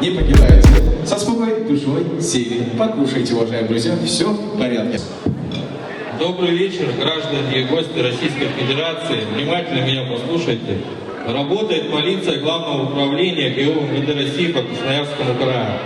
не покидайте. Со спокойной душой сели. Покушайте, уважаемые друзья, все в порядке. Добрый вечер, граждане и гости Российской Федерации. Внимательно меня послушайте. Работает полиция Главного управления ГИО МВД России по Красноярскому краю.